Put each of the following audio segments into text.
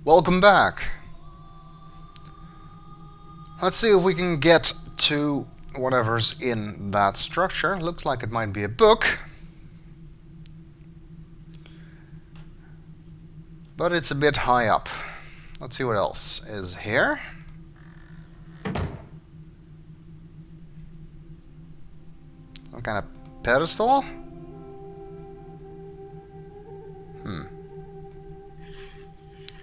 Welcome back. Let's see if we can get to whatever's in that structure. Looks like it might be a book. But it's a bit high up. Let's see what else is here. Some kind of pedestal.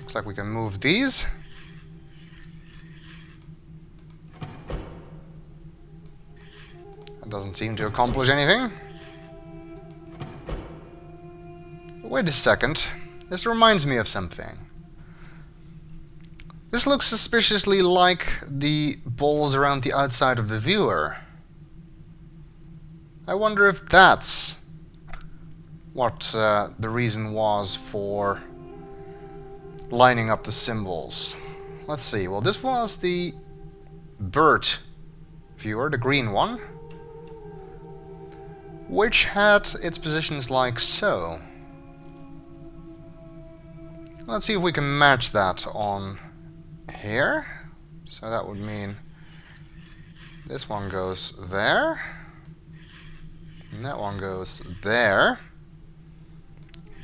Looks like we can move these. That doesn't seem to accomplish anything. Wait a second. This reminds me of something. This looks suspiciously like the balls around the outside of the viewer. I wonder if that's what the reason was for lining up the symbols. Let's see. Well, this was the bird viewer, the green one, which had its positions like so. Let's see if we can match that on here. So that would mean this one goes there, and that one goes there.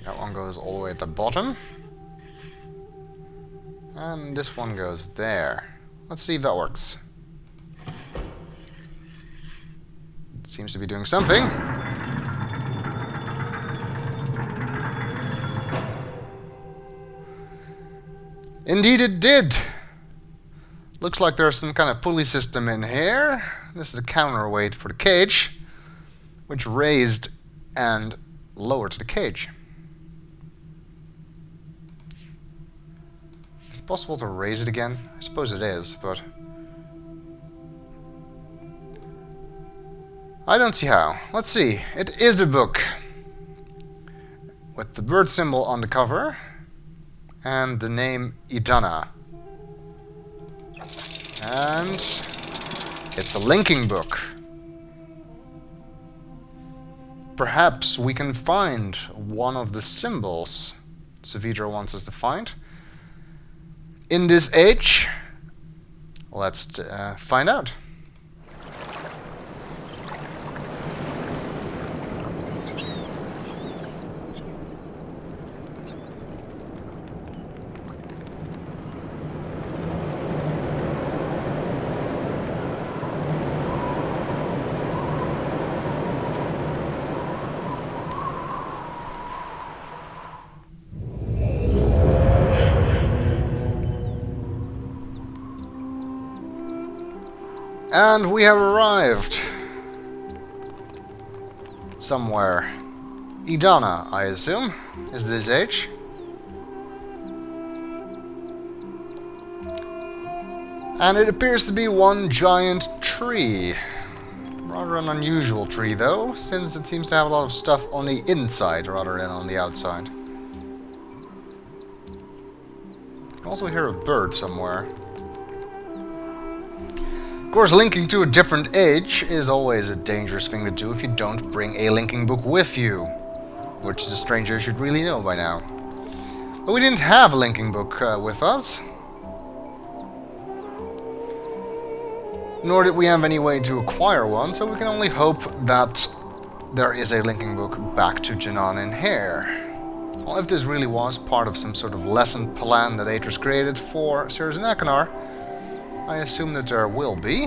That one goes all the way at the bottom. And this one goes there. Let's see if that works. It seems to be doing something. Indeed it did! Looks like there's some kind of pulley system in here. This is a counterweight for the cage, which raised and lowered the cage. Is it possible to raise it again? I suppose it is, but I don't see how. Let's see. It is a book with the bird symbol on the cover and the name Edanna. And it's a linking book. Perhaps we can find one of the symbols Savidra wants us to find in this age. Let's find out. And we have arrived somewhere. Edanna, I assume, is this age. And it appears to be one giant tree. Rather an unusual tree, though, since it seems to have a lot of stuff on the inside rather than on the outside. You can also hear a bird somewhere. Of course, linking to a different age is always a dangerous thing to do if you don't bring a linking book with you, which the stranger should really know by now. But we didn't have a linking book with us, nor did we have any way to acquire one, so we can only hope that there is a linking book back to Janan in here. Well, if this really was part of some sort of lesson plan that Atris created for Cirrus and Akanar, I assume that there will be.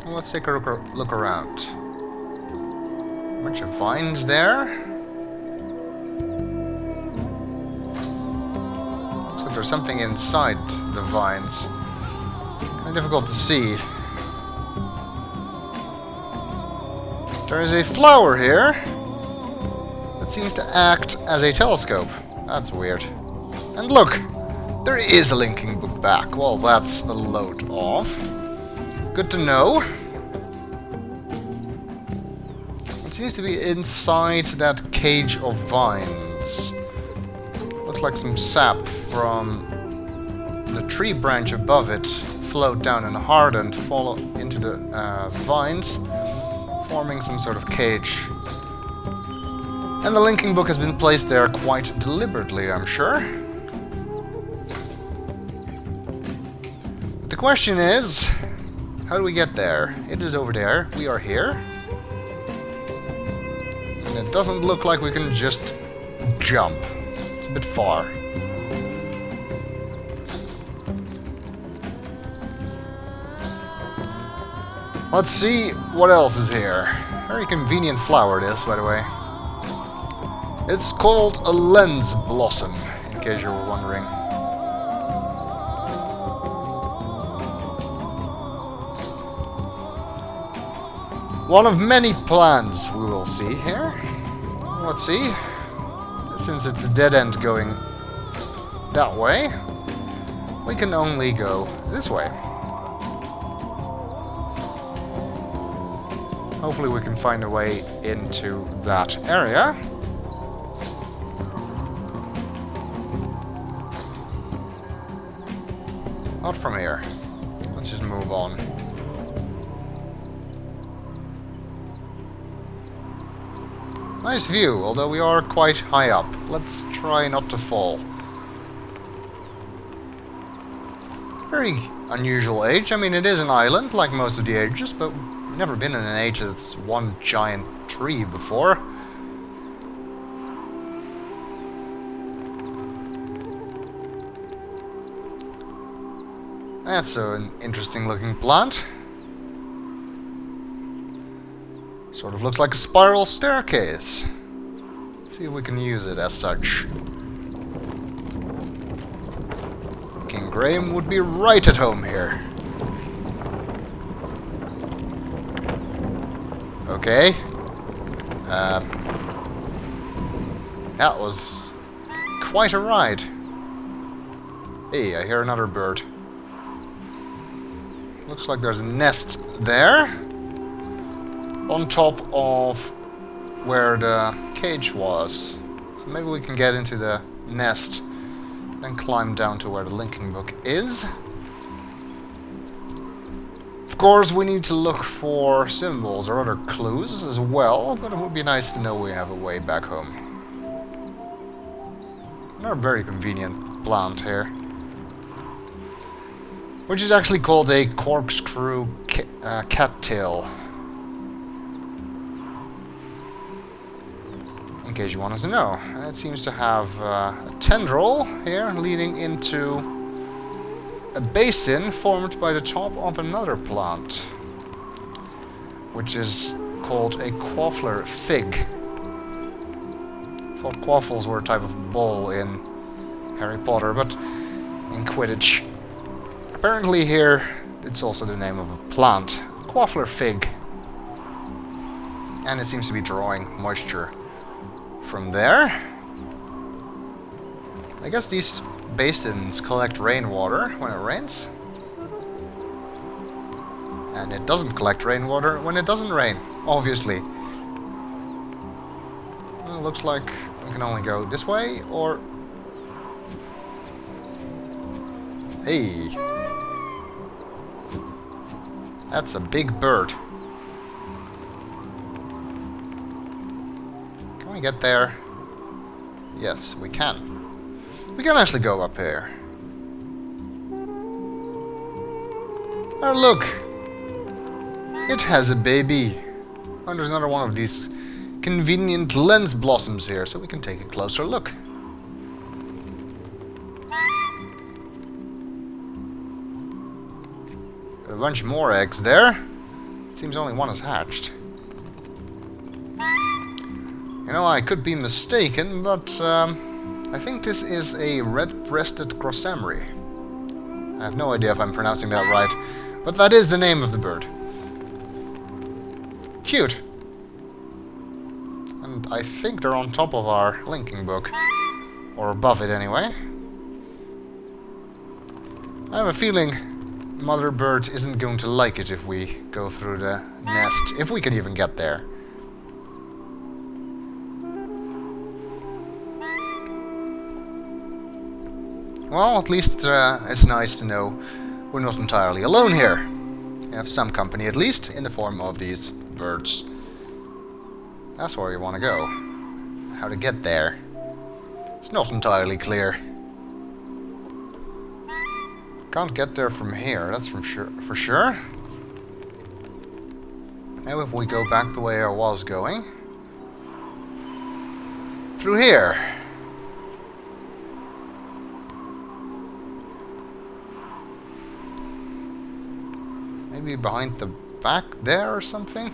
Well, let's take a look around. A bunch of vines there. Looks like there's something inside the vines. Kind of difficult to see. There is a flower here that seems to act as a telescope. That's weird. And look! There is a linking book back. Well, that's a load off. Good to know. It seems to be inside that cage of vines. Looks like some sap from the tree branch above it flowed down and hardened, fall into the vines, forming some sort of cage. And the linking book has been placed there quite deliberately, I'm sure. question is, how do we get there? It is over there. We are here. And it doesn't look like we can just jump. It's a bit far. Let's see what else is here. Very convenient flower it is, by the way. It's called a lens blossom, in case you were wondering. One of many plans we will see here. Let's see. Since it's a dead end going that way, we can only go this way. Hopefully we can find a way into that area. Not from here. Let's just move on. Nice view, although we are quite high up. Let's try not to fall. Very unusual age. I mean, it is an island, like most of the ages, but we've never been in an age that's one giant tree before. That's an interesting looking plant. Sort of looks like a spiral staircase. See if we can use it as such. King Graham would be right at home here. Okay. That was quite a ride. Hey, I hear another bird. Looks like there's a nest there. On top of where the cage was. So maybe we can get into the nest and climb down to where the linking book is. Of course, we need to look for symbols or other clues as well, but it would be nice to know we have a way back home. Another very convenient plant here. Which is actually called a corkscrew cattail. In case you wanted to know. And it seems to have a tendril here leading into a basin formed by the top of another plant, which is called a quaffler fig. I thought quaffles were a type of ball in Harry Potter, but in Quidditch. Apparently here it's also the name of a plant, quaffler fig. And it seems to be drawing moisture from there. I guess these basins collect rainwater when it rains. And it doesn't collect rainwater when it doesn't rain, obviously. Well, it looks like we can only go this way, or... Hey! That's a big bird. Can we get there? Yes, we can. We can actually go up here. Oh, look! It has a baby. Oh, there's another one of these convenient lens blossoms here, so we can take a closer look. A bunch more eggs there. Seems only one is hatched. You know, I could be mistaken, but I think this is a red-breasted crossamry. I have no idea if I'm pronouncing that right, but that is the name of the bird. Cute. And I think they're on top of our linking book. Or above it, anyway. I have a feeling Mother Bird isn't going to like it if we go through the nest, if we can even get there. Well, at least it's nice to know we're not entirely alone here. We have some company, at least, in the form of these birds. That's where we want to go. How to get there. It's not entirely clear. Can't get there from here, that's for sure. Now if we go back the way I was going. Through here. Maybe behind the back there or something?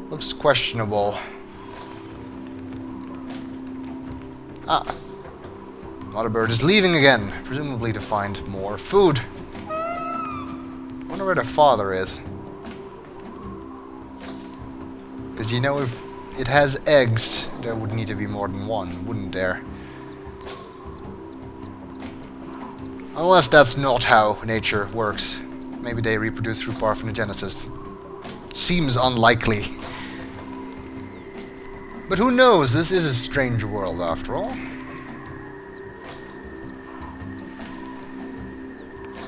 Looks questionable. Ah. Mother bird is leaving again, presumably to find more food. Wonder where the father is. Because you know, if it has eggs, there would need to be more than one, wouldn't there? Unless that's not how nature works. Maybe they reproduce through parthenogenesis. Seems unlikely. But who knows, this is a strange world after all.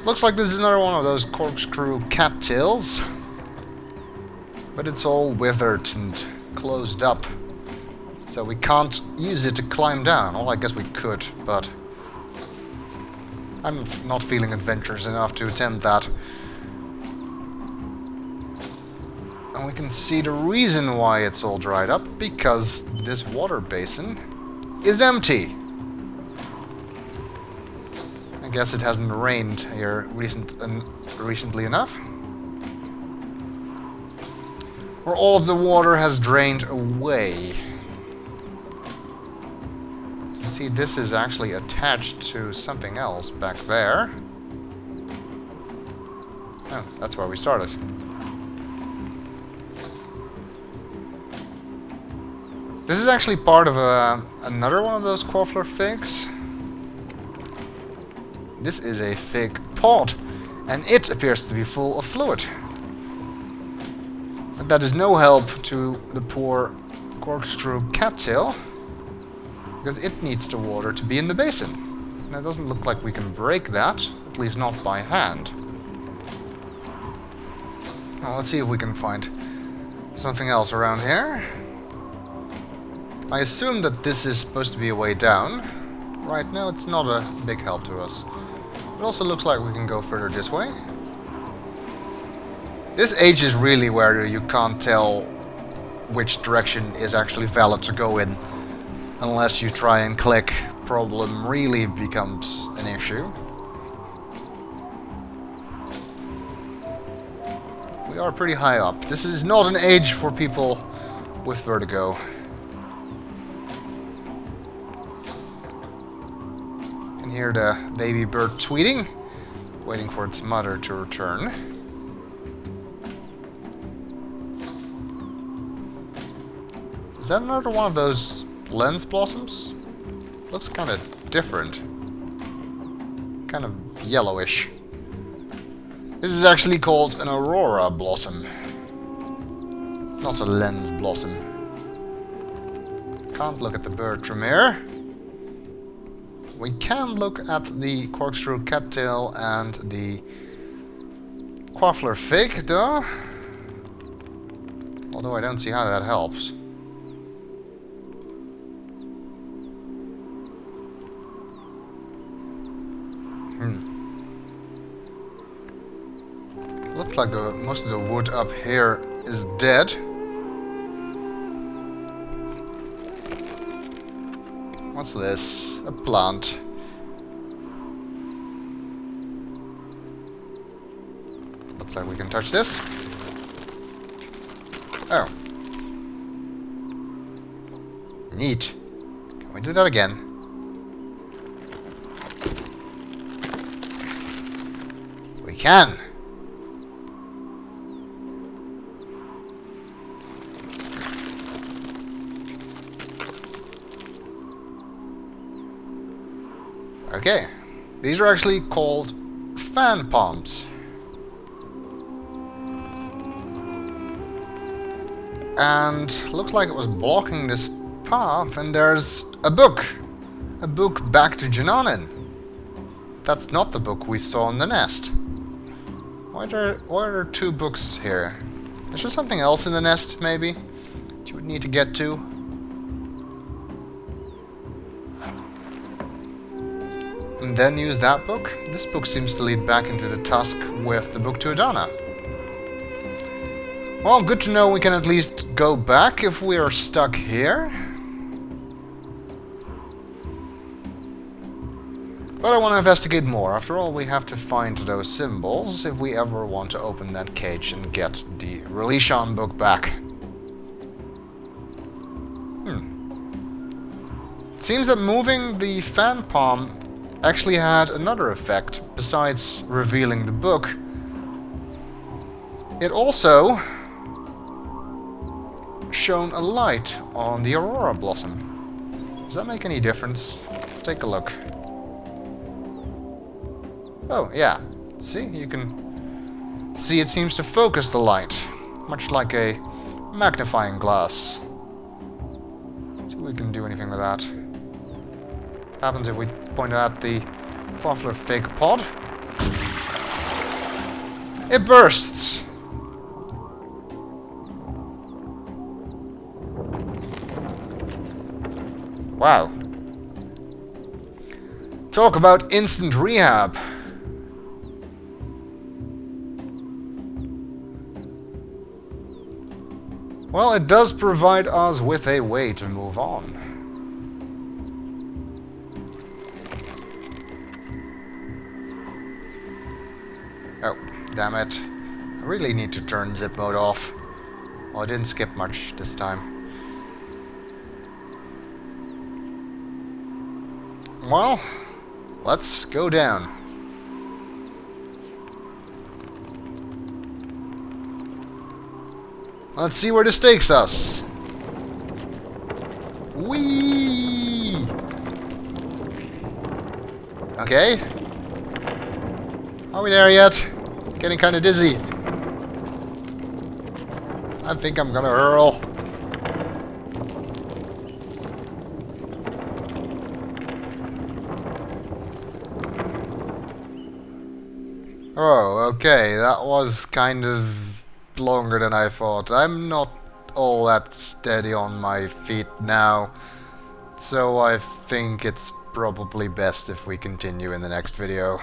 Looks like this is another one of those corkscrew cattails. But it's all withered and closed up. So we can't use it to climb down. Well, I guess we could, but I'm not feeling adventurous enough to attempt that. And we can see the reason why it's all dried up, because this water basin is empty. I guess it hasn't rained here recently enough. Or all of the water has drained away. You can see this is actually attached to something else back there. Oh, that's where we started. This is actually part of another one of those quaffler figs. This is a fig pod, and it appears to be full of fluid. But that is no help to the poor corkscrew cattail, because it needs the water to be in the basin. And it doesn't look like we can break that, at least not by hand. Well, let's see if we can find something else around here. I assume that this is supposed to be a way down. Right now it's not a big help to us. It also looks like we can go further this way. This age is really where you can't tell which direction is actually valid to go in. Unless you try and click, problem really becomes an issue. We are pretty high up. This is not an age for people with vertigo. Hear the baby bird tweeting, waiting for its mother to return. Is that another one of those lens blossoms? Looks kind of different. Kind of yellowish. This is actually called an aurora blossom. Not a lens blossom. Can't look at the bird from here. We can look at the corkscrew cattail and the quaffler fig, though. Although I don't see how that helps. Looks like most of the wood up here is dead. What's this? A plant. Looks like we can touch this. Oh. Neat. Can we do that again? We can! Okay, these are actually called fan palms. And looks like it was blocking this path, and there's a book. A book back to Edanna. That's not the book we saw in the nest. Why are there two books here? Is there something else in the nest, maybe? That you would need to get to? and then use that book? This book seems to lead back into the tusk with the book to Edanna. Well, good to know we can at least go back if we are stuck here. But I want to investigate more. After all, we have to find those symbols if we ever want to open that cage and get the Relishon book back. It seems that moving the fan palm actually had another effect besides revealing the book. It also shone a light on the Aurora Blossom. Does that make any difference? Let's take a look. Oh, yeah. See, you can see it seems to focus the light, much like a magnifying glass. See if we can do anything with that. What happens if we point at the popular fake pod? It bursts! Wow. Talk about instant rehab. Well, it does provide us with a way to move on. Oh, damn it. I really need to turn zip mode off. Well, I didn't skip much this time. Well, let's go down. Let's see where this takes us. Whee! Okay. Are we there yet? Getting kind of dizzy. I think I'm gonna hurl. Oh, okay. That was kind of longer than I thought. I'm not all that steady on my feet now, so I think it's probably best if we continue in the next video.